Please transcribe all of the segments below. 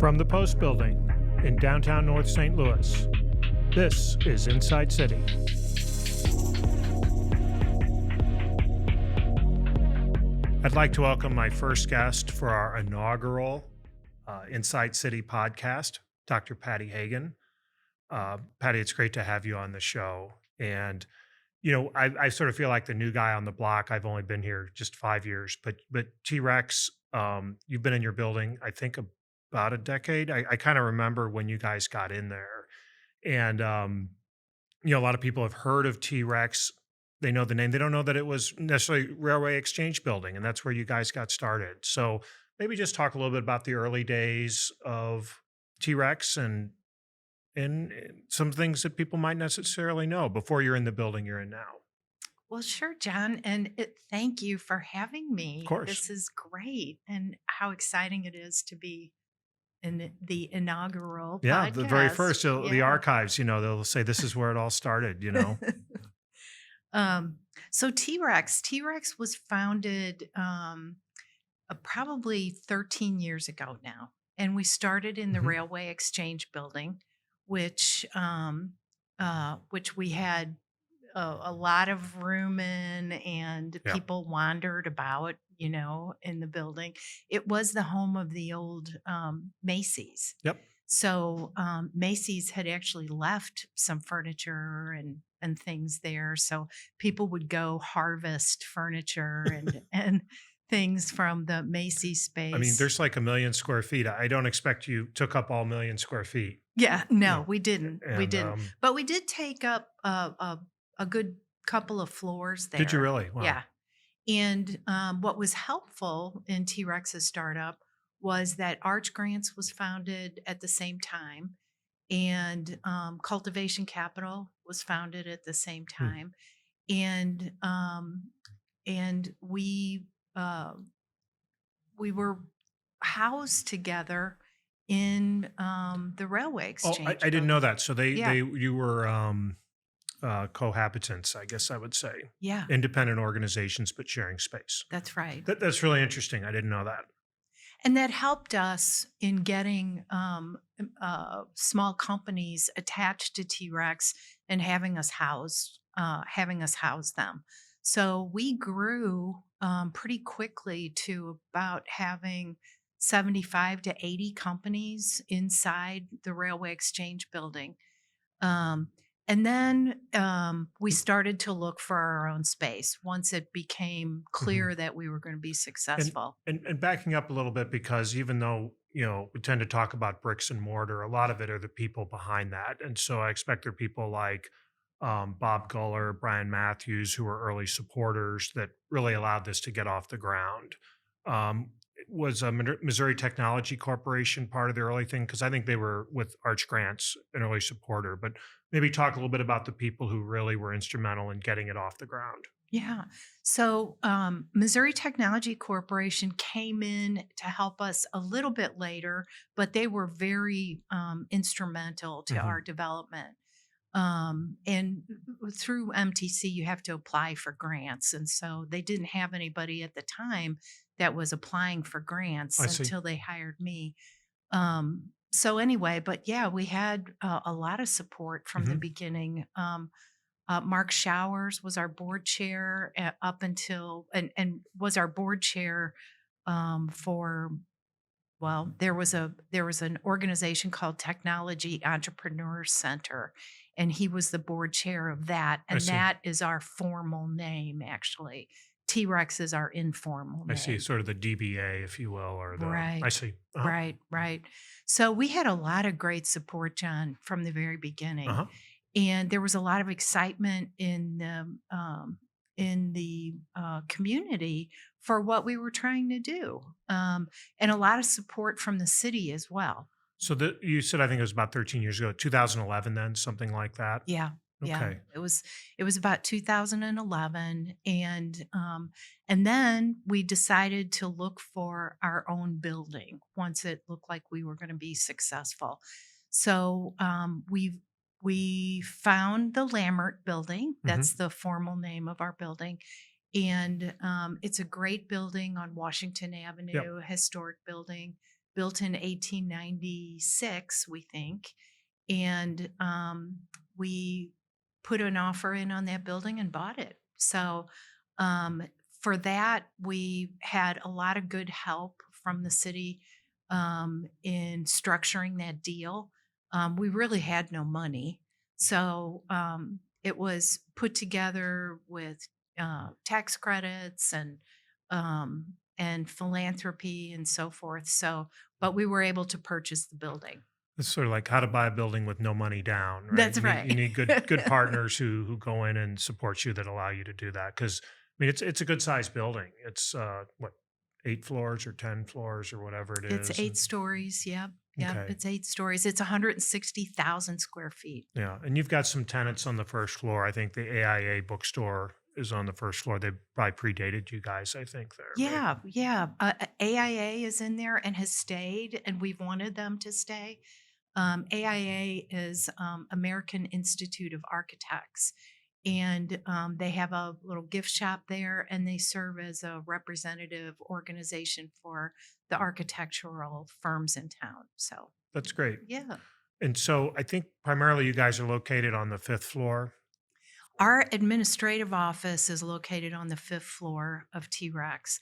From the Post Building in downtown North St. Louis, this is Inside City. I'd like to welcome my first guest for our inaugural Inside City podcast, Dr. Patty Hagen. Patty, it's great to have you on the show. And, you know, I sort of feel like the new guy on the block. I've only been here just 5 years, but T-Rex, you've been in your building, I think, about a decade. I kind of remember when you guys got in there. And, you know, a lot of people have heard of T-Rex. They know the name. They don't know that it was necessarily Railway Exchange Building, and that's where you guys got started. So maybe just talk a little bit about the early days of T-Rex and some things that people might necessarily know before you're in the building you're in now. Well, sure, John. And thank you for having me. Of course. This is great. And how exciting it is to be in the inaugural Yeah, podcast. the very first, the Yeah. archives, you know, they'll say this is where it all started, you know. So T-Rex was founded probably 13 years ago now. And we started in the Mhm. Railway Exchange Building, which we had a lot of room in, and Yeah. people wandered about, you know, in the building. It was the home of the old Macy's. Yep. So Macy's had actually left some furniture and things there. So people would go harvest furniture and things from the Macy's space. I mean, there's like 1 million square feet. I don't expect you took up all 1 million square feet. Yeah, no, No. we didn't. We And, didn't. But we did take up a good couple of floors there. Did you really? Wow. Yeah. And what was helpful in T-Rex's startup was that Arch Grants was founded at the same time, and Cultivation Capital was founded at the same time, and we were housed together in the Railway Oh, Exchange. I didn't know that. So Yeah. you were cohabitants, I guess I would say. Yeah, Independent organizations, but sharing space. that's right. That's really interesting. I didn't know that. And that helped us in getting small companies attached to T-Rex and having us house them. So we grew pretty quickly to about having 75 to 80 companies inside the Railway Exchange Building. And then we started to look for our own space once it became clear that we were going to be successful. And backing up a little bit, because even though, you know, we tend to talk about bricks and mortar, a lot of it are the people behind that. And so I expect there are people like Bob Guller, Brian Matthews, who were early supporters that really allowed this to get off the ground. Was a Missouri Technology Corporation part of the early thing? Because I think they were with Arch Grants, an early supporter, but maybe talk a little bit about the people who really were instrumental in getting it off the ground. Yeah. So Missouri Technology Corporation came in to help us a little bit later, but they were very instrumental to our development. And through MTC, you have to apply for grants. And so they didn't have anybody at the time that was applying for grants I see. until they hired me. So anyway, but yeah, we had a lot of support from the beginning. Mark Showers was our board chair up until, and was our board chair for, well, there was an organization called Technology Entrepreneur Center, and he was the board chair of that. I And see. that is our formal name, actually. T-Rex is our informal I name. see, sort of the DBA, if you will, or the. I Right. see. Right. So we had a lot of great support, John, from the very beginning. Uh-huh. And there was a lot of excitement in the community for what we were trying to do, and a lot of support from the city as well. So you said, I think it was about 13 years ago, 2011, then something like that. Yeah. Okay. It was about 2011, and then we decided to look for our own building once it looked like we were going to be successful. So we found the Lammert building. That's the formal name of our building. And it's a great building on Washington Avenue, historic building. built in 1896, we think. And we put an offer in on that building and bought it. So um, for that, we had a lot of good help from the city in structuring that deal. We really had no money. So it was put together with tax credits and philanthropy and so forth. So, but we were able to purchase the building. It's sort of like how to buy a building with no money down, right? That's You right. need good partners who go in and support you that allow you to do that. Because I mean, it's a good sized building. It's what, 8 floors or 10 floors or whatever it It's is. 8 stories. Yep. Yep. Okay, It's 8 stories. It's 160,000 square feet. yeah, and you've got some tenants on the first floor. I think the AIA bookstore is on the first floor. They probably predated you guys. I think there, right? Yeah. Yeah. AIA is in there and has stayed, and we've wanted them to stay. AIA is American Institute of Architects, and they have a little gift shop there, and they serve as a representative organization for the architectural firms in town. So, That's great. yeah. And so I think primarily you guys are located on the fifth floor. Our administrative office is located on the fifth floor of T Rex.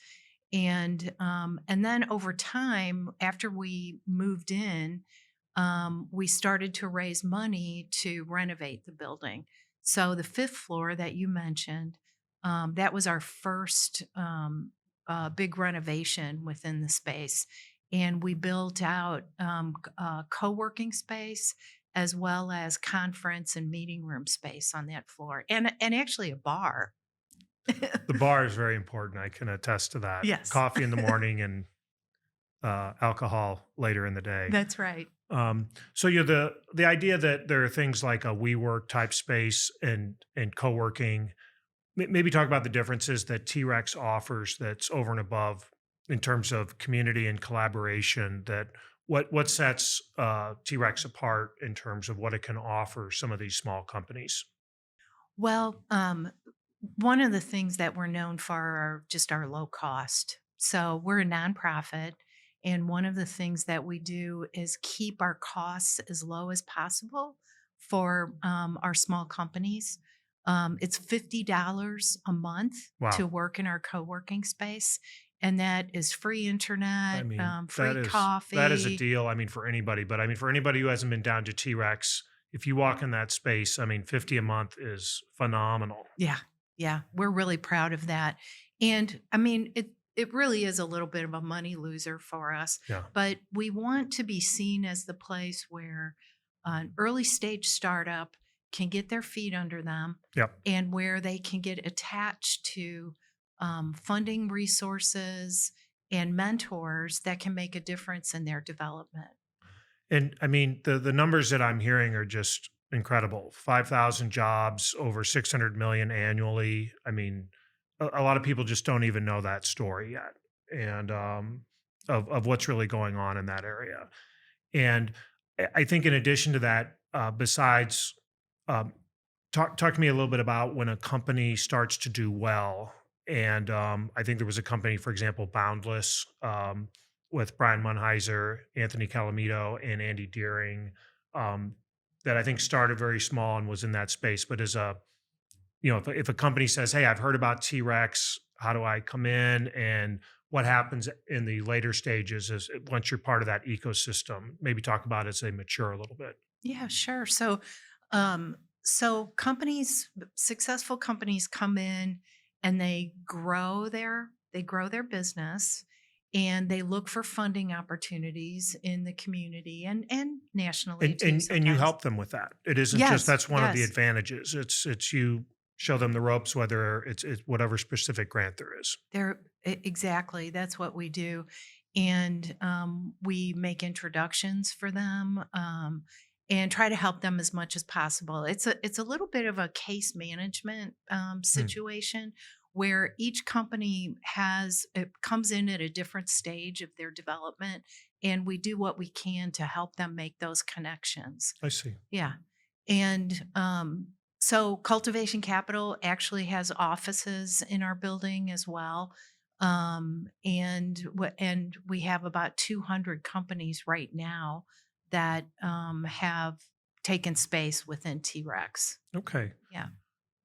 And then over time, after we moved in, we started to raise money to renovate the building. So the fifth floor that you mentioned, that was our first big renovation within the space. And we built out co-working space as well as conference and meeting room space on that floor, and actually a bar. The bar is very important. I can attest to that. Yes, Coffee in the morning and alcohol later in the day. that's right. So you the idea that there are things like a WeWork type space and co-working. Maybe talk about the differences that T-Rex offers that's over and above in terms of community and collaboration. That what sets T-Rex apart in terms of what it can offer some of these small companies. Well, one of the things that we're known for are just our low cost. So we're a nonprofit, and one of the things that we do is keep our costs as low as possible for our small companies. It's $50 a month Wow. to work in our co-working space, and that is free I internet, mean, free that is a coffee. deal. I mean, for anybody, but I mean, for anybody who hasn't been down to T Rex, if you walk in that space, I mean, 50 a month is phenomenal. Yeah, yeah, we're really proud of that. And I mean, it really is a little bit of a money loser for us, Yeah. but we want to be seen as the place where an early stage startup can get their feet under them Yep. and where they can get attached to funding resources and mentors that can make a difference in their development. And I mean, the numbers that I'm hearing are just incredible. 5,000 jobs, over 600 million annually. I mean, a lot of people just don't even know that story yet, and of what's really going on in that area. And I think in addition to that, besides, um, talk to me a little bit about when a company starts to do well. And I think there was a company, for example, Boundless, with Brian Munheiser, Anthony Calamito, and Andy Deering, um, that I think started very small and was in that space. But as a, if a company says, "Hey, I've heard about T Rex. How do I come in?" and what happens in the later stages is once you're part of that ecosystem, maybe talk about as they mature a little bit. Yeah, sure. Um, so companies, successful companies come in and they grow their business, and they look for funding opportunities in the community and nationally And too you sometimes. help them with that. It isn't just Yes, that's one of the yes. advantages. It's you show them the ropes, whether it's whatever specific grant there is. Exactly. That's what we do. And we make introductions for them and try to help them as much as possible. It's a little bit of a case management Hmm, situation where each company comes in at a different stage of their development, and we do what we can to help them make those connections. I see. Yeah. And so Cultivation Capital actually has offices in our building as well. And we have about 200 companies right now that have taken space within T-Rex. Okay. Yeah.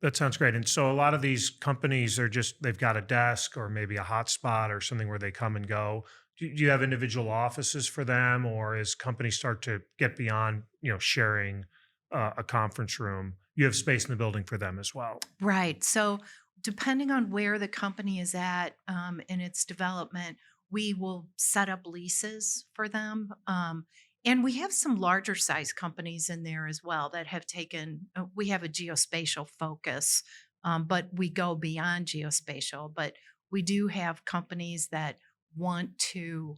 That sounds great. And so a lot of these companies are just, they've got a desk or maybe a hotspot or something where they come and go. Do you have individual offices for them, or as companies start to get beyond, sharing a conference room, you have space in the building for them as well? Right. So, depending on where the company is at in its development, we will set up leases for them. And we have some larger size companies in there as well that have taken, we have a geospatial focus, but we go beyond geospatial. But we do have companies that want to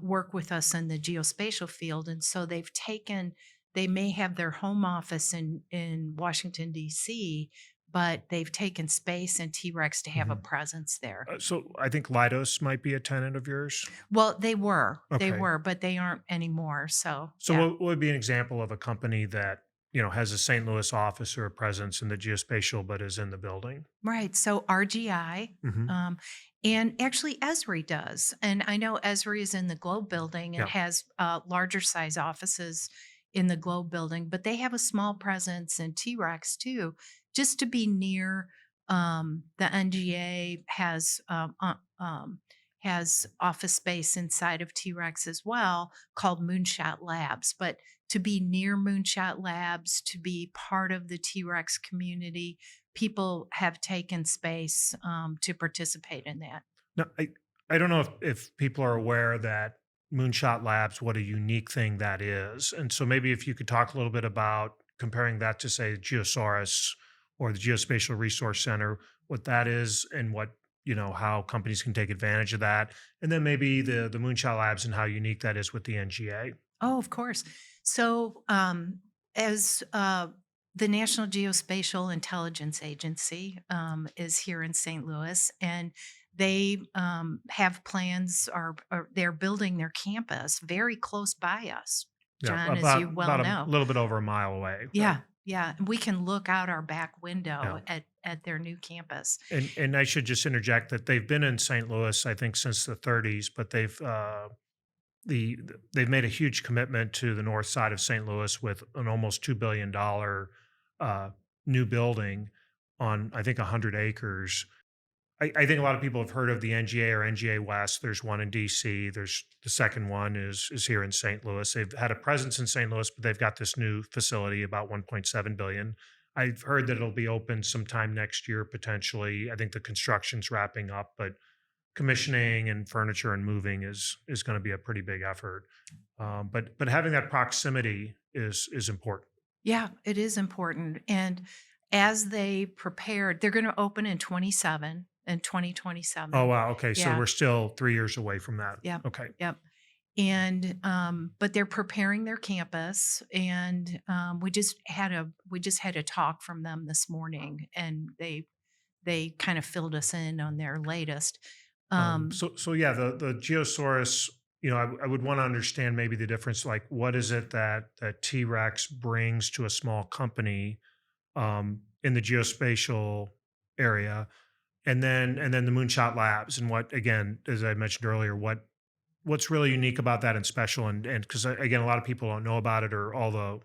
work with us in the geospatial field. And so they may have their home office in Washington, D.C., but they've taken space in T-Rex to have a Mhm. presence there. So I think Leidos might be a tenant of yours. Well, they Okay. were, but they aren't anymore. So So yeah. what would be an example of a company that, has a St. Louis office or a presence in the geospatial, but is in the building? Right. So RGI, Hmm. um, and actually Esri does. And I know Esri is in the Globe building and Yeah. has larger size offices in the Globe building, but they have a small presence in T Rex too, just to be near. The NGA has office space inside of T Rex as well called Moonshot Labs. But to be near Moonshot Labs, to be part of the T Rex community, people have taken space to participate in that. No, I don't know if people are aware that Moonshot Labs, what a unique thing that is. And so maybe if you could talk a little bit about comparing that to, say, Geosaurus or the Geospatial Resource Center, what that is and what, how companies can take advantage of that. And then maybe the Moonshot Labs and how unique that is with the NGA. Oh, of course. So, as the National Geospatial Intelligence Agency is here in St. Louis, and they have plans, or they're building their campus very close by us, Yeah, John, as you well about a know. little bit over a mile away, right? Yeah, yeah. We can look out our back Yeah. window at their new campus. And I should just interject that they've been in St. Louis, I think, since the 30s, but they've made a huge commitment to the north side of St. Louis with an almost $2 billion uh, new building on, I think, 100 acres. I think a lot of people have heard of the NGA or NGA West. There's one in DC. There's the second one is here in St. Louis. They've had a presence in St. Louis, but they've got this new facility about 1.7 billion. I've heard that it'll be open sometime next year potentially. I think the construction's wrapping up, but commissioning and furniture and moving is going to be a pretty big effort. But having that proximity is important. Yeah, it is important. And as they prepared, they're going to open in 27 in Oh 2027. wow, okay, so Yeah. we're still 3 years away from that. Yep. Okay. Yep. And but they're preparing their campus, and we just had a talk from them this morning, and they kind of filled us in on their latest. Um, So yeah, the Geosaurus, I would want to understand maybe the difference. Like, what is it that T Rex brings to a small company in the geospatial area, and then the Moonshot Labs, and what, again, as I mentioned earlier, what's really unique about that and special, and because again, a lot of people don't know about it, or although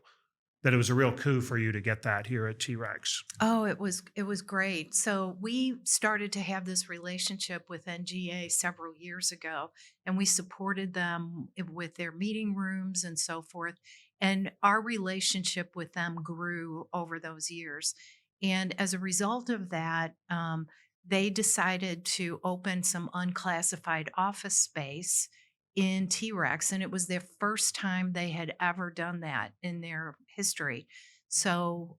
that it was a real coup for you to get that here at T Rex. Oh, it was great. So we started to have this relationship with NGA several years ago, and we supported them with their meeting rooms and so forth. And our relationship with them grew over those years. And as a result of that, they decided to open some unclassified office space in T Rex, and it was their first time they had ever done that in their history. So,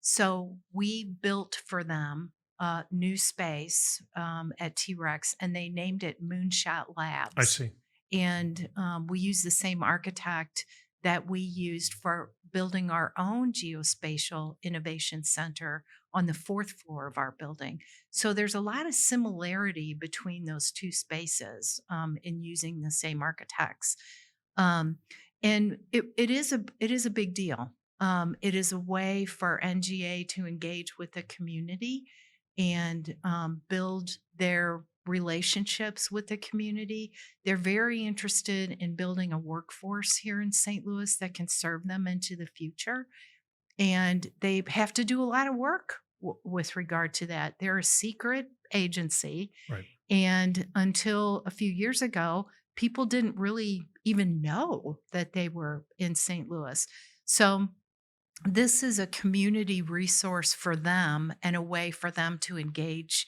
so we built for them a new space at T Rex, and they named it Moonshot I Labs. see. And we used the same architect that we used for building our own geospatial innovation center on the fourth floor of our building. So there's a lot of similarity between those two spaces in using the same architects. Um, and it is a big deal. It is a way for NGA to engage with the community, and build their relationships with the community. They're very interested in building a workforce here in St. Louis that can serve them into the future. And they have to do a lot of work with regard to that. They're a secret agency. Right. And until a few years ago, people didn't really even know that they were in St. Louis. So this is a community resource for them and a way for them to engage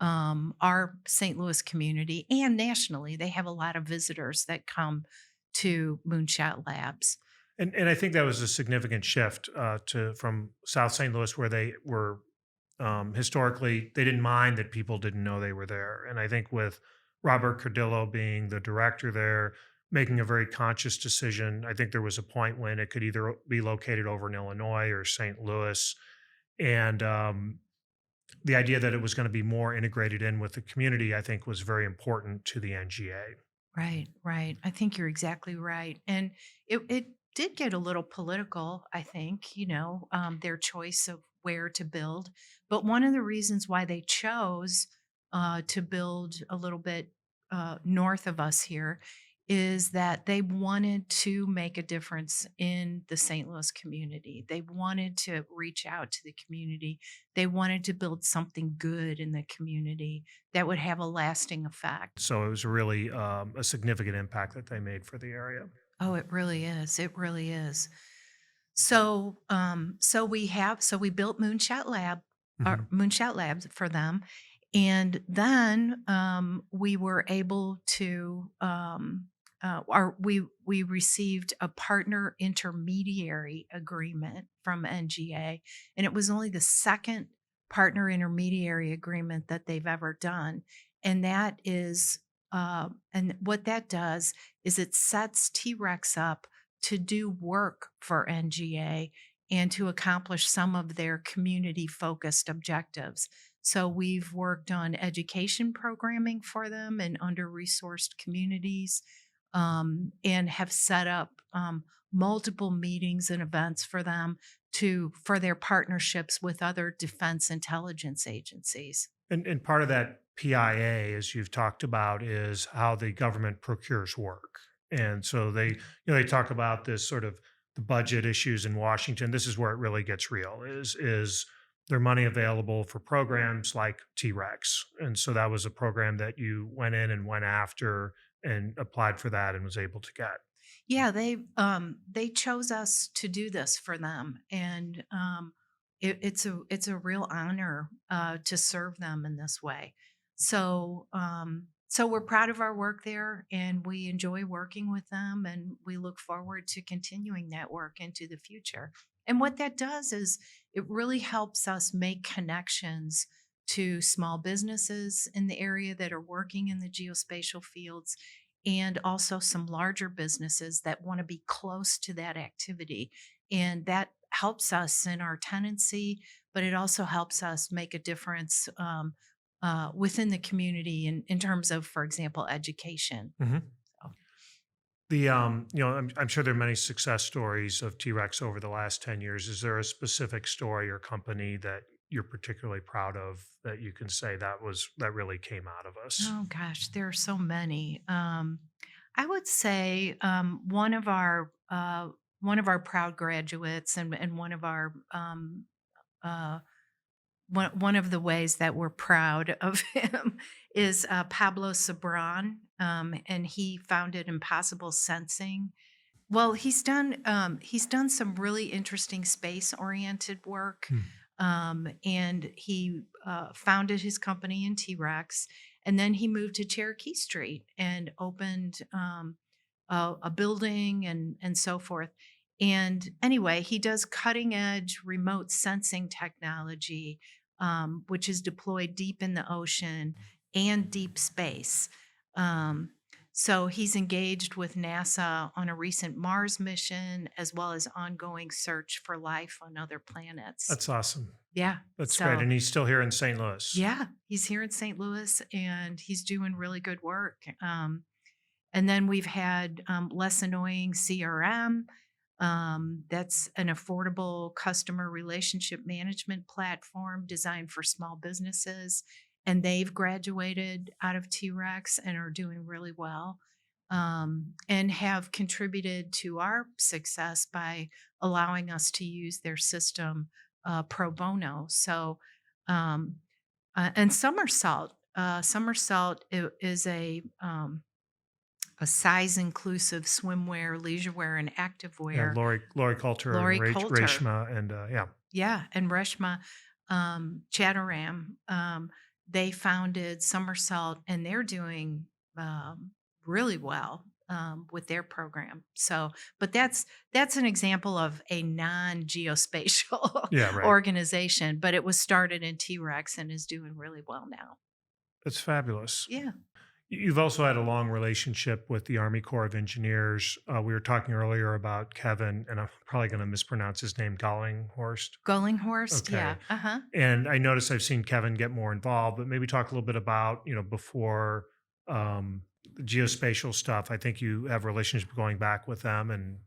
our St. Louis community and nationally. They have a lot of visitors that come to Moonshot Labs. And I think that was a significant shift to from South St. Louis, where they were historically they didn't mind that people didn't know they were there. And I think with Robert Cardillo being the director there, making a very conscious decision, I think there was a point when it could either be located over in Illinois or St. Louis, and the idea that it was going to be more integrated in with the community, I think, was very important to the NGA. Right, right. I think you're exactly right. And it did get a little political, I think, their choice of where to build. But one of the reasons why they chose to build a little bit north of us here is that they wanted to make a difference in the St. Louis community. They wanted to reach out to the community. They wanted to build something good in the community that would have a lasting effect. So it was really a significant impact that they made for the area. Oh, it really is. It really is. So we built Mhm. Moonshot Labs for them, and then we were able to we received a partner intermediary agreement from NGA, and it was only the second partner intermediary agreement that they've ever done, and that is and what that does is it sets T-Rex up to do work for NGA and to accomplish some of their community focused objectives. So we've worked on education programming for them in under resourced communities, and have set up multiple meetings and events for them for their partnerships with other defense intelligence agencies. And part of that PIA, as you've talked about, is how the government procures work. And so they talk about this sort of the budget issues in Washington. This is where it really gets real. Is there money available for programs like T-Rex? And so that was a program that you went in and went after and applied for that and was able to get. Yeah, they chose us to do this for them, and it's a real honor to serve them in this way. So we're proud of our work there, and we enjoy working with them, and we look forward to continuing that work into the future. And what that does is it really helps us make connections to small businesses in the area that are working in the geospatial fields, and also some larger businesses that want to be close to that activity. And that helps us in our tenancy, but it also helps us make a difference within the community in terms of, for example, education. Mhm. So, I'm sure there are many success stories of T-Rex over the last 10 years. Is there a specific story or company that you're particularly proud of that you can say that really came out of us? oh gosh, there are so many. I would say one of our proud graduates and one of our uh, one of the ways that we're proud of him is Pablo Sabran, and he founded Impossible Sensing. Well, he's done some really interesting space oriented work, Hmm. and he founded his company in T Rex, and then he moved to Cherokee Street and opened a building and so forth. And anyway, he does cutting edge remote sensing technology, which is deployed deep in the ocean and deep space. Um, so he's engaged with NASA on a recent Mars mission, as well as ongoing search for life on other planets. That's awesome. Yeah. That's great. So And he's still here in St. Louis. yeah, he's here in St. Louis and he's doing really good work. And then we've had Less Annoying CRM, That's an affordable customer relationship management platform designed for small businesses. And they've graduated out of T-Rex and are doing really well, and have contributed to our success by allowing us to use their system pro bono. So, um, and Somersault is a size inclusive swimwear, leisurewear, and Yeah, activewear. Lori Coulter and Lori Coulter, Reshma, and yeah, yeah, and Reshma Chattoram, they founded Somersault, and they're doing um, really well with their program. So, but that's an example of a non-geospatial yeah, right. organization, but it was started in T-Rex and is doing really well now. That's fabulous. Yeah, You've also had a long relationship with the Army Corps of Engineers. We were talking earlier about Kevin, and I'm probably going to mispronounce his name, Gollinghorst. Gollinghorst. Okay. Yeah, uh huh. And I noticed I've seen Kevin get more involved, but maybe talk a little bit about, before the geospatial stuff. I think you have a relationship going back with them and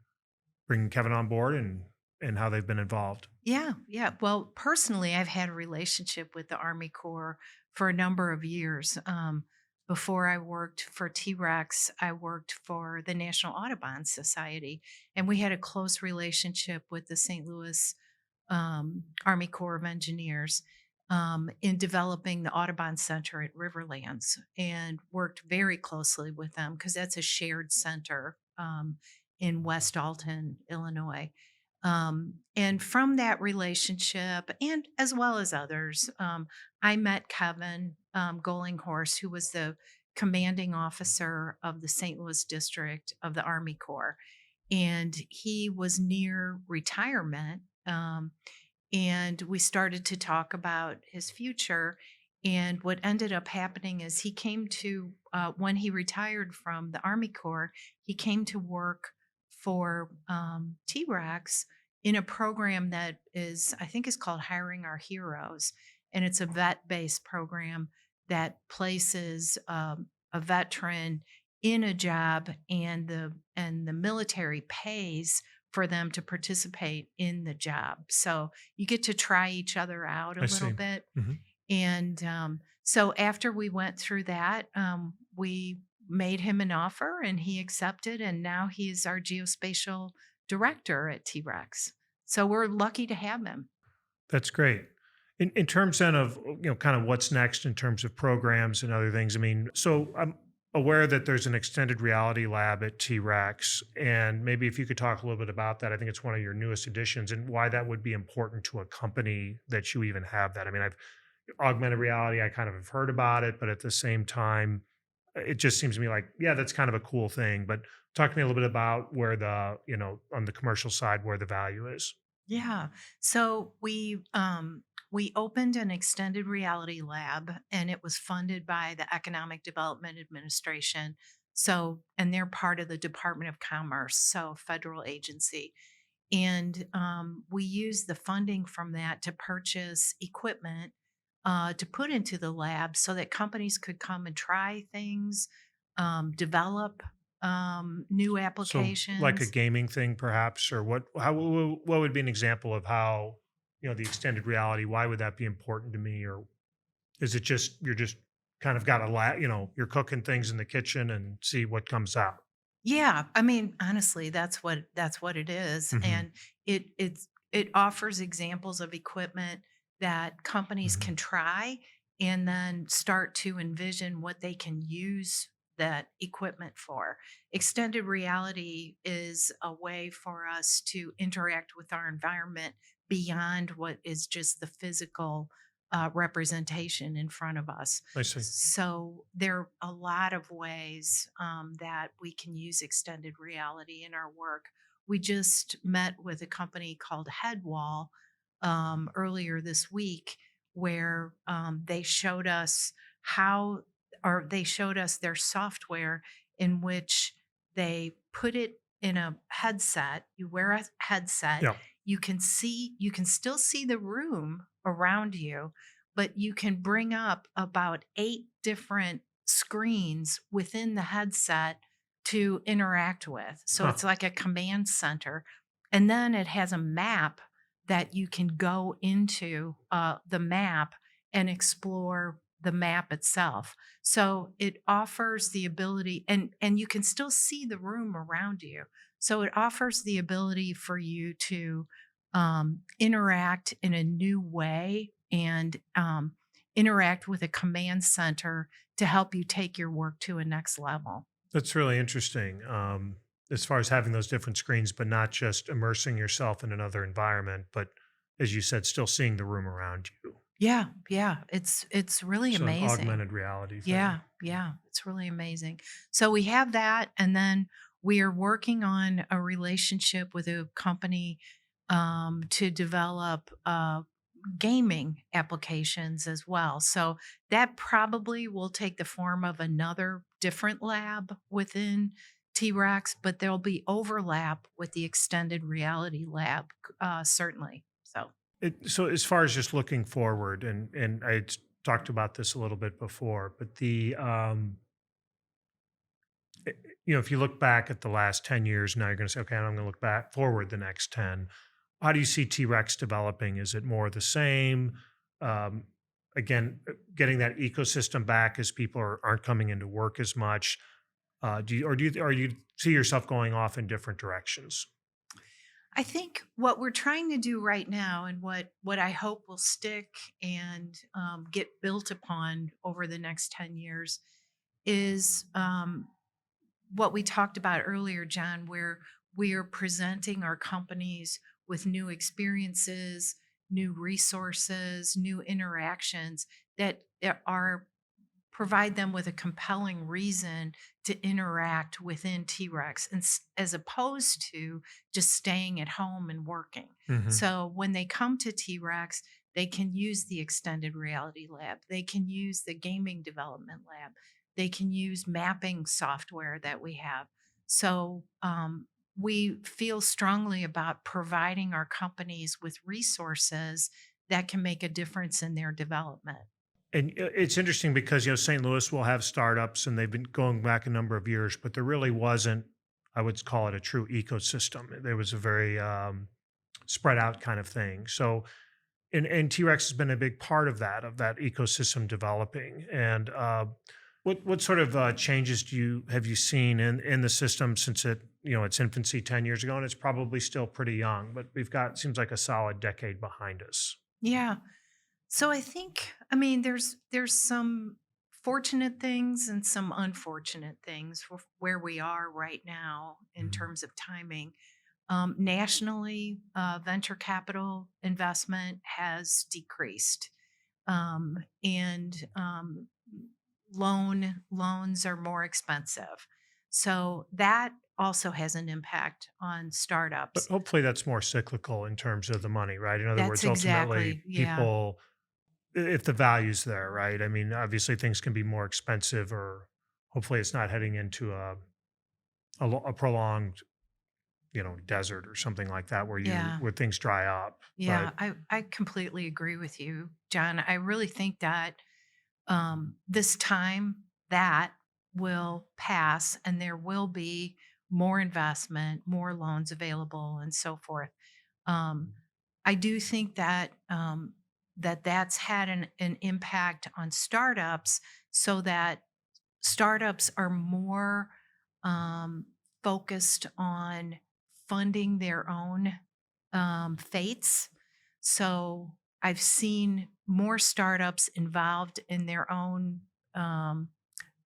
bringing Kevin on board and how they've been involved. Yeah, yeah. Well, personally, I've had a relationship with the Army Corps for a number of years. Before I worked for T-Rex, I worked for the National Audubon Society, and we had a close relationship with the St. Louis Army Corps of Engineers in developing the Audubon Center at Riverlands, and worked very closely with them because that's a shared center in West Alton, Illinois. And from that relationship, and as well as others, I met Kevin Gollinghorst, who was the commanding officer of the St. Louis district of the Army Corps. And he was near retirement. And we started to talk about his future. And what ended up happening is he came to, when he retired from the Army Corps, he came to work for T-Rex in a program that I think, is called Hiring Our Heroes. And it's a vet based program that places a veteran in a job, and the military pays for them to participate in the job. So you get to try each other out a I little see. bit. Hmm. And so after we went through that, we made him an offer and he accepted. And now he's our geospatial director at T Rex. So we're lucky to have him. That's great. In terms then of kind of what's next in terms of programs and other things. I mean, so I'm aware that there's an extended reality lab at T-Rex, and maybe if you could talk a little bit about that. I think it's one of your newest additions, and why that would be important to a company that you even have that. I mean, I've augmented reality. I kind of have heard about it, but at the same time, it just seems to me like, yeah, that's kind of a cool thing. But talk to me a little bit about where the on the commercial side where the value is. Yeah. So we opened an extended reality lab, and it was funded by the Economic Development Administration. So, and they're part of the Department of Commerce, so federal agency. And we used the funding from that to purchase equipment to put into the lab so that companies could come and try things, develop new So, like a applications. gaming thing, perhaps, or what? How? What would be an example of how the extended reality? Why would that be important to me? Or is it just you're just kind of got a you're cooking things in the kitchen and see what comes out? Yeah, I mean, honestly, that's what it is, Hmm. and it offers examples of equipment that companies Hmm. can try and then start to envision what they can use that equipment for. Extended reality is a way for us to interact with our environment beyond what is just the physical representation in front of us. I see. So there are a lot of ways that we can use extended reality in our work. We just met with a company called Headwall earlier this week, where they showed us how, or they showed us their software in which they put it in a headset. You wear a headset, Yeah. you can still see the room around you, but you can bring up about 8 different screens within the headset to interact with. So Huh. it's like a command center. And then it has a map that you can go into the map and explore the map itself. So it offers the ability, and you can still see the room around you. So it offers the ability for you to interact in a new way and interact with a command center to help you take your work to a next level. That's really interesting. As far as having those different screens, but not just immersing yourself in another environment, but as you said, still seeing the room around you. Yeah, yeah, it's really So an amazing. augmented reality thing. Yeah, yeah, it's really amazing. So we have that, and then we are working on a relationship with a company to develop gaming applications as well. So that probably will take the form of another different lab within T-Rex, but there'll be overlap with the extended reality lab, certainly. So, So as far as just looking forward, and talked about this a little bit before, but if you look back at the last 10 years, now you're going to say, okay, I'm going to look back forward the next 10. How do you see T-Rex developing? Is it more the same? Um, again, getting that ecosystem back as people aren't coming into work as much. Do you see yourself going off in different directions? I think what we're trying to do right now, and what I hope will stick and get built upon over the next 10 years, is what we talked about earlier, John, where we are presenting our companies with new experiences, new resources, new interactions that are provide them with a compelling reason to interact within T-Rex, and as opposed to just staying at home and working. Hmm. So when they come to T-Rex, they can use the extended reality lab. They can use the gaming development lab. They can use mapping software that we have. So we feel strongly about providing our companies with resources that can make a difference in their development. And it's interesting because St. Louis will have startups, and they've been going back a number of years, but there really wasn't, I would call it a true ecosystem. There was a very spread out kind of thing. So, and T-Rex has been a big part of that ecosystem developing. And what sort of changes have you seen in the system since its infancy 10 years ago, and it's probably still pretty young, but we've got seems like a solid decade behind us. Yeah. So I think, I mean, there's some fortunate things and some unfortunate things where we are right now in Mhm. terms of timing. Nationally, venture capital investment has decreased, and loans are more expensive. So that also has an impact on But startups. hopefully that's more cyclical in terms of the money, right? In other That's words, ultimately exactly, yeah, people, if the value's there, right? I mean, obviously things can be more expensive, or hopefully it's not heading into a prolonged, desert or something like that where yeah. things dry up. Yeah, But I completely agree with you, John. I really think that this time that will pass and there will be more investment, more loans available, and so forth. Um, I do think that that's had an impact on startups, so that startups are more um, focused on funding their own fates. So I've seen more startups involved in their own um,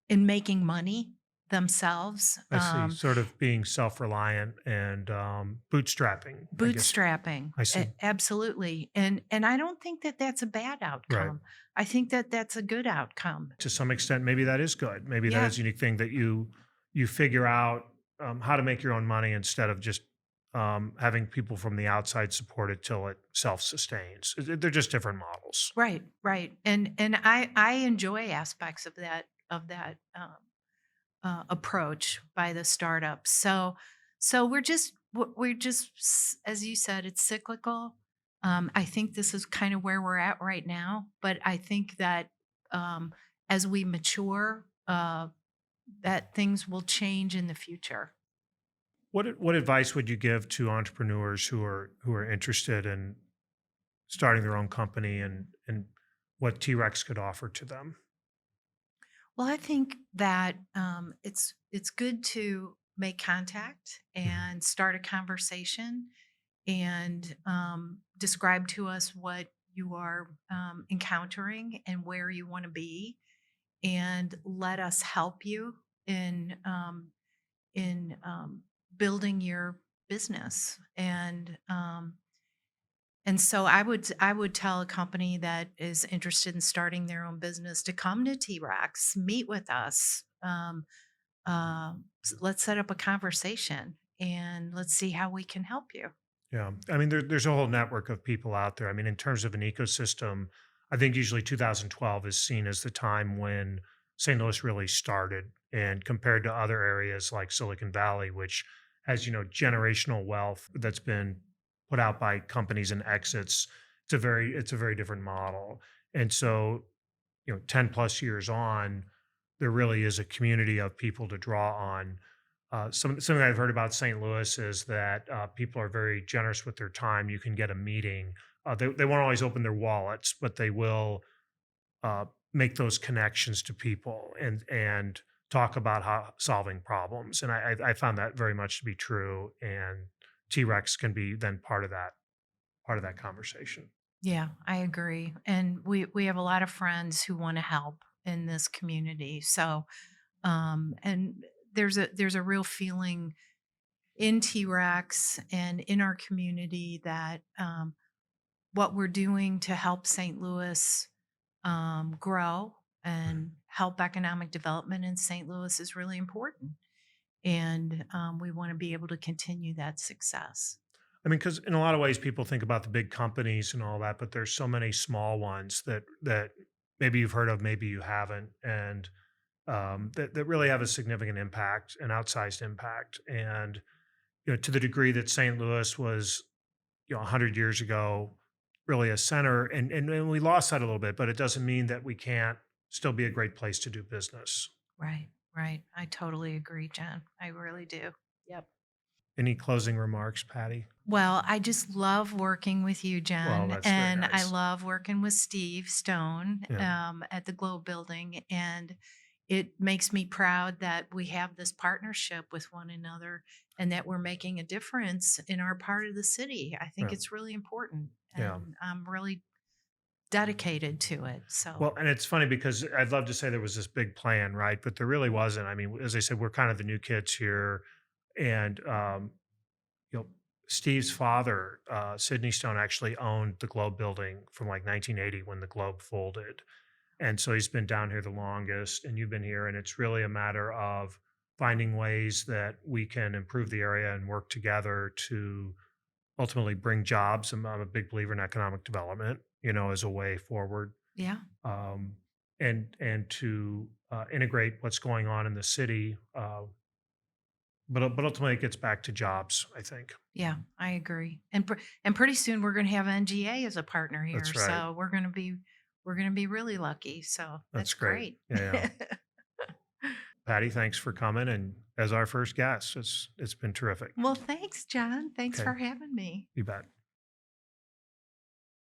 in making money themselves. I see, sort of being self-reliant and bootstrapping, I guess. Bootstrapping, I see. absolutely, and I don't think that that's a bad Right. outcome. I think that that's a good outcome. To some extent, maybe that is good. Maybe that Yeah, is a unique thing that you figure out how to make your own money instead of just having people from the outside support it till it self sustains. They're just different models. right, right, and I enjoy aspects of that approach by the startups. So we're just as you said, it's cyclical. I think this is kind of where we're at right now, but I think that um, as we mature, that things will change in the future. What advice would you give to entrepreneurs who are interested in starting their own company and what T-Rex could offer to them? Well, I think that it's good to make contact Mhm. and start a conversation and describe to us what you are encountering and where you want to be, and let us help you in in building your business. And so I would tell a company that is interested in starting their own business to come to T-Rex, meet with us. Let's set up a conversation and let's see how we can help you. Yeah. I mean, there's a whole network of people out there. I mean, in terms of an ecosystem, I think usually 2012 is seen as the time when St. Louis really started. And compared to other areas like Silicon Valley, which has, generational wealth that's been put out by companies and exits, it's a very different model. And so, 10 plus years on, there really is a community of people to draw on. Something I've heard about St. Louis is that people are very generous with their time. You can get a meeting. They won't always open their wallets, but they will uh, make those connections to people and talk about how solving problems. And I found that very much to be true. And T Rex can be then part of that conversation. Yeah, I agree. And we have a lot of friends who want to help in this community. So and there's a real feeling in T-Rex and in our community that what we're doing to help St. Louis grow Mhm. and help economic development in St. Louis is really important. And we want to be able to continue that success. I mean, because in a lot of ways, people think about the big companies and all that, but there's so many small ones that maybe you've heard of, maybe you haven't, and that really have a significant impact, an outsized impact. And to the degree that St. Louis was, 100 years ago, really a center, and we lost that a little bit, but it doesn't mean that we can't still be a great place to do business. Right, right. I totally agree, John. I really do. Yep. Any closing remarks, Patty? Well, I just love working with you, Well, Jen, that's very and I nice. love working with Steve Stone Yeah, at the Globe Building. And it makes me proud that we have this partnership with one another and that we're making a difference in our part of the city. I think yeah, it's really important, yeah. and I'm really dedicated to it. So, Well, and it's funny because I'd love to say there was this big plan, right? But there really wasn't. I mean, as I said, we're kind of the new kids here, and you know, Steve's father, Sidney Stone, actually owned the Globe building from like 1980 when the Globe folded, and so he's been down here the longest. And you've been here, and it's really a matter of finding ways that we can improve the area and work together to ultimately bring jobs. I'm a big believer in economic development, as a way forward, yeah, um, and to integrate what's going on in the city. But ultimately, it gets back to jobs, I think. yeah, I agree. And pretty soon we're going to have NGA as a partner here, That's right. so we're going to be really lucky. So That's that's great. great. Yeah, yeah. Patty, thanks for coming and as our first guest. It's been terrific. Well, thanks, John. Thanks Okay, for having me. you bet.